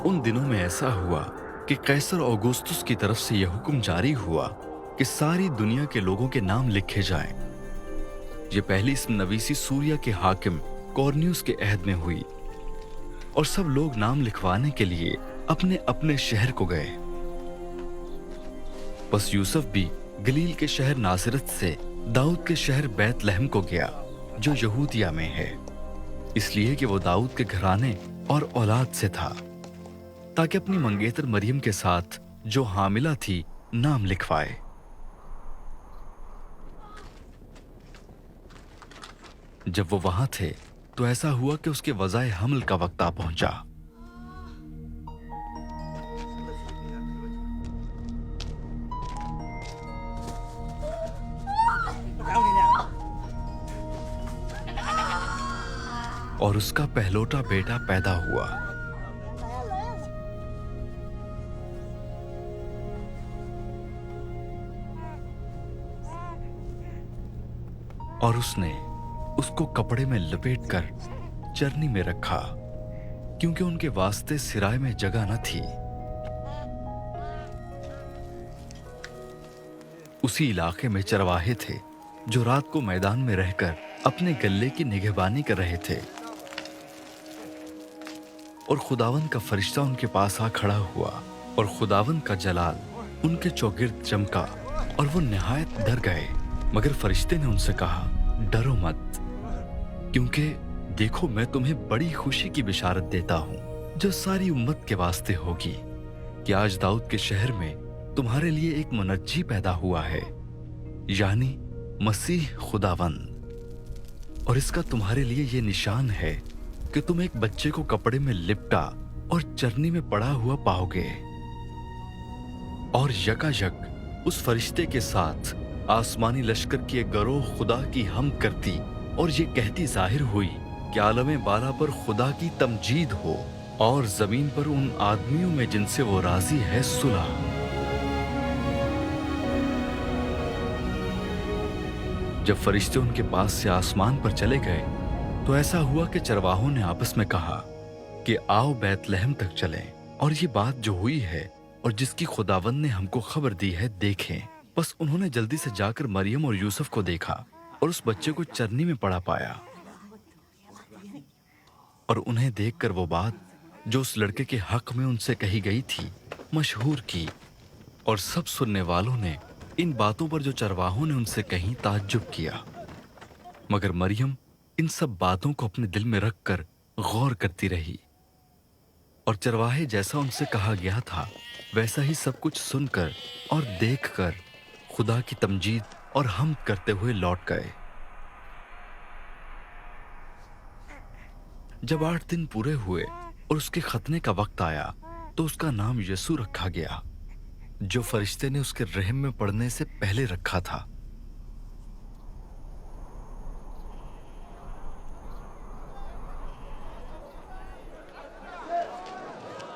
उन दिनों में ऐसा हुआ कि कैसर औगुस्तुस की तरफ से यह हुक्म जारी हुआ कि सारी दुनिया के लोगों के नाम लिखे जाएं। ये पहली नवीसी सूरिया के हाकिम कॉर्नियस के अहद में हुई और सब लोग नाम लिखवाने के लिए अपने अपने शहर को गए। बस यूसुफ भी गलील के शहर नासरत से दाऊद के शहर बैतलहम को गया जो यहूदिया में है, इसलिए कि वो दाऊद के घराने और औलाद से था, ताकि अपनी मंगेतर मरियम के साथ जो हामिला थी नाम लिखवाए। जब वो वहां थे तो ऐसा हुआ कि उसके वज़ाए हमल का वक्त आ पहुंचा। और उसका पहलोटा बेटा पैदा हुआ। और उसने उसको कपड़े में लपेटकर चरनी में रखा, क्योंकि उनके वास्ते सिराय में जगह न थी। उसी इलाके में चरवाहे थे जो रात को मैदान में रहकर अपने गल्ले की निगहबानी कर रहे थे, और खुदावन का फरिश्ता उनके पास आ खड़ा हुआ, और खुदावन का जलाल उनके चौगिर्द चमका, और वो निहायत डर गए। मगर फरिश्ते ने उनसे कहा, डरो मत, क्योंकि देखो मैं तुम्हें बड़ी खुशी की बिशारत देता हूं जो सारी उम्मत के वास्ते होगी, कि आज दाऊद के शहर में तुम्हारे लिए एक मुनज्जी पैदा हुआ है, यानी मसीह खुदावंद। और इसका तुम्हारे लिए ये निशान है कि तुम एक बच्चे को कपड़े में लिपटा और चरनी में पड़ा हुआ पाओगे। और यकायक उस फरिश्ते के साथ आसमानी लश्कर की एक गरोह खुदा की हमद करती और ये कहती जाहिर हुई कि आलम बाला पर खुदा की तमजीद हो, और जमीन पर उन आदमियों में जिनसे वो राजी है सुलह। जब फरिश्ते उनके पास से आसमान पर चले गए तो ऐसा हुआ कि चरवाहों ने आपस में कहा कि आओ बैतलहम तक चलें और ये बात जो हुई है और जिसकी खुदावंद ने हमको खबर दी है देखें। बस उन्होंने जल्दी से जाकर मरियम और यूसुफ को देखा और उस बच्चे को चरनी में पड़ा पाया। और उन्हें देखकर वो बात जो उस लड़के के हक में उनसे कही गई थी मशहूर की, और सब सुनने वालों ने इन बातों पर जो चरवाहों ने उनसे कहीं ताज्जुब किया। मगर मरियम इन सब बातों को अपने दिल में रखकर गौर करती रही, और चरवाहे जैसा उनसे कहा गया था वैसा ही सब कुछ सुनकर और देखकर खुदा की तमजीद और हमद करते हुए लौट गए। जब 8 दिन पूरे हुए और उसके खतने का वक्त आया तो उसका नाम यसू रखा गया, जो फरिश्ते ने उसके रहम में पड़ने से पहले रखा था।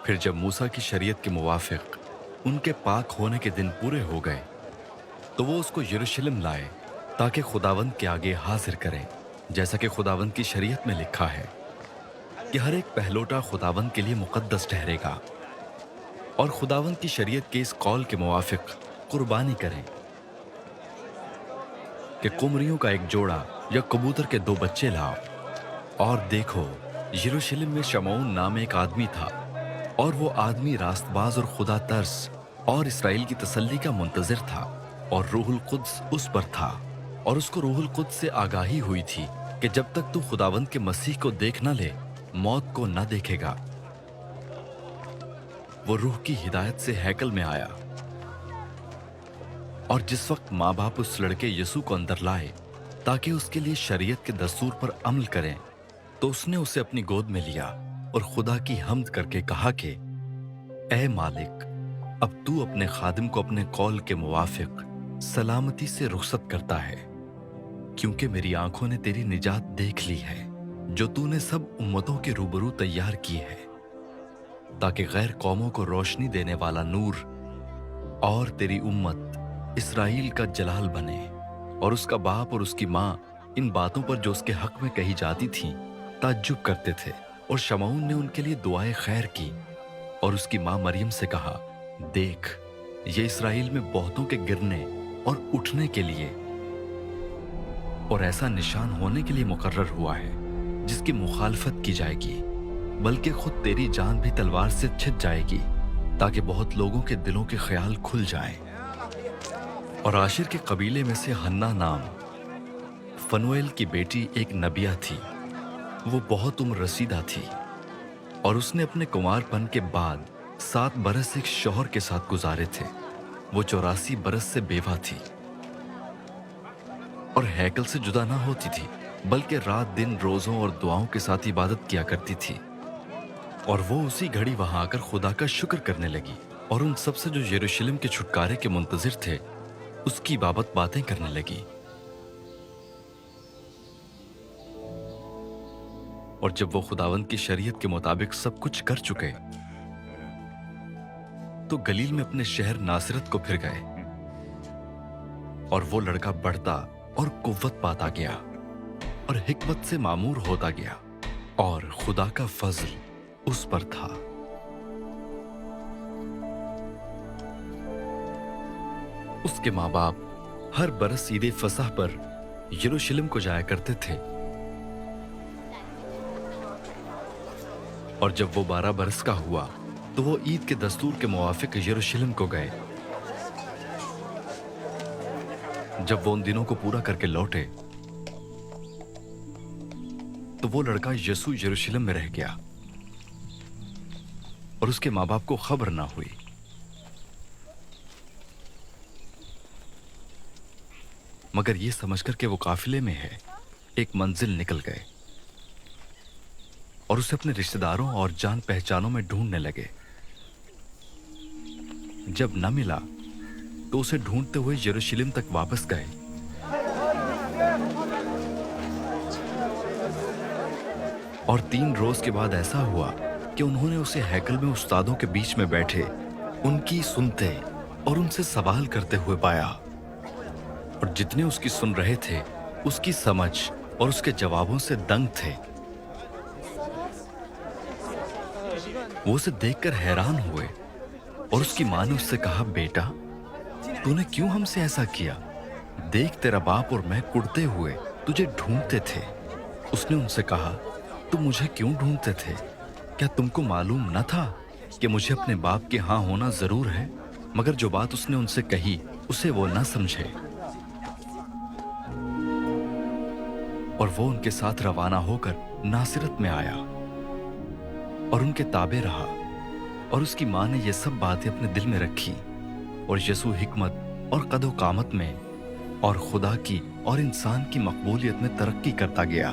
फिर जब मूसा की शरीयत के मुवाफिक उनके पाक होने के दिन पूरे हो गए तो वो उसको यरूशलेम लाए ताकि खुदावंद के आगे हाजिर करें, जैसा कि खुदावंद की शरीयत में लिखा है कि हर एक पहलोटा खुदावंद के लिए मुकद्दस ठहरेगा, और खुदावंद की शरीयत के इस कौल के मुवाफिक कुर्बानी करें कि कुमरियों का एक जोड़ा या कबूतर के 2 बच्चे लाओ। और देखो, यरूशलेम में शमौन नाम एक आदमी था, और वो आदमी रास्तबाज और खुदा तर्स और इसराइल की तसल्ली का मुंतजिर था, और रूहुल कुद्स उस पर था, और उसको रूहुल कुद्स से आगाही हुई थी कि जब तक तू खुदावंद के मसीह को देख न ले मौत को न देखेगा। वो रूह की हिदायत से हैकल में आया, और जिस वक्त माँ बाप उस लड़के यसू को अंदर लाए ताकि उसके लिए शरीयत के दस्तूर पर अमल करें, तो उसने उसे अपनी गोद में लिया और खुदा की हमद करके कहा कि ऐ मालिक, अब तू अपने खादिम को अपने कौल के मुवाफिक सलामती से रुखसत करता है, क्योंकि मेरी आंखों ने तेरी निजात देख ली है जो तूने सब उम्मतों के रूबरू तैयार की है, ताकि गैर कौमों को रोशनी देने वाला नूर और तेरी उम्मत इसराइल का जलाल बने। और उसका बाप और उसकी माँ इन बातों पर जो उसके हक में कही जाती थीं ताज्जुब करते थे, और शमऊन ने उनके लिए दुआएं खैर की, और उसकी माँ मरियम से कहा, देख, ये इसराइल में बहुतों के गिरने और उठने के लिए और ऐसा निशान होने के लिए मुकर्रर हुआ है जिसकी मुखालफत की जाएगी, बल्कि खुद तेरी जान भी तलवार से छिद जाएगी, ताकि बहुत लोगों के दिलों के ख्याल खुल जाएं। और आशिर के कबीले में से हन्ना नाम फनुएल की बेटी एक नबिया थी। वो बहुत उम्र रसीदा थी और उसने अपने कुंवारपन के बाद 7 बरस एक शौहर के साथ गुजारे थे। वो 84 बरस से बेवा थी और हैकल से जुदा ना होती थी, बल्कि रात दिन रोजों और दुआओं के साथ इबादत किया करती थी। और वो उसी घड़ी वहां आकर खुदा का शुक्र करने लगी और उन सब से जो यरूशलेम के छुटकारे के मुंतजिर थे उसकी बाबत बातें करने लगी। और जब वो खुदावंद की शरीयत के मुताबिक सब कुछ कर चुके तो गलील में अपने शहर नासरत को फिर गए। और वो लड़का बढ़ता और कुव्वत पाता गया और हिकमत से मामूर होता गया और खुदा का फजल उस पर था। उसके माँ बाप हर बरस ईद फसह पर यरूशलेम को जाया करते थे। और जब वो 12 बरस का हुआ तो वो ईद के दस्तूर के मुवाफिक यरूशलेम को गए। जब वो उन दिनों को पूरा करके लौटे तो वो लड़का यसू यरूशलेम में रह गया और उसके माँ बाप को खबर ना हुई। मगर ये समझकर कि वो काफिले में है, एक मंजिल निकल गए और उसे अपने रिश्तेदारों और जान पहचानों में ढूंढने लगे। जब न मिला तो उसे ढूंढते हुए यरूशलेम तक वापस गए। और 3 रोज के बाद ऐसा हुआ कि उन्होंने उसे हैकल में उस्तादों के बीच में बैठे उनकी सुनते और उनसे सवाल करते हुए पाया। और जितने उसकी सुन रहे थे उसकी समझ और उसके जवाबों से दंग थे। वो उसे देखकर हैरान हुए और उसकी माँ ने उससे कहा, बेटा, तूने क्यों हमसे ऐसा किया? देख, तेरा बाप और मैं कुड़ते हुए तुझे ढूंढते थे। उसने उनसे कहा, तुम मुझे क्यों ढूंढते थे? क्या तुमको मालूम न था कि मुझे अपने बाप के यहाँ होना जरूर है? मगर जो बात उसने उनसे कही उसे वो न समझे और वो उनके साथ रवाना होकर नासरत में आया और उनके ताबे रहा। और उसकी माँ ने ये सब बातें अपने दिल में रखी और यसू हिकमत और कदो कामत में और खुदा की और इंसान की मकबूलियत में तरक्की करता गया।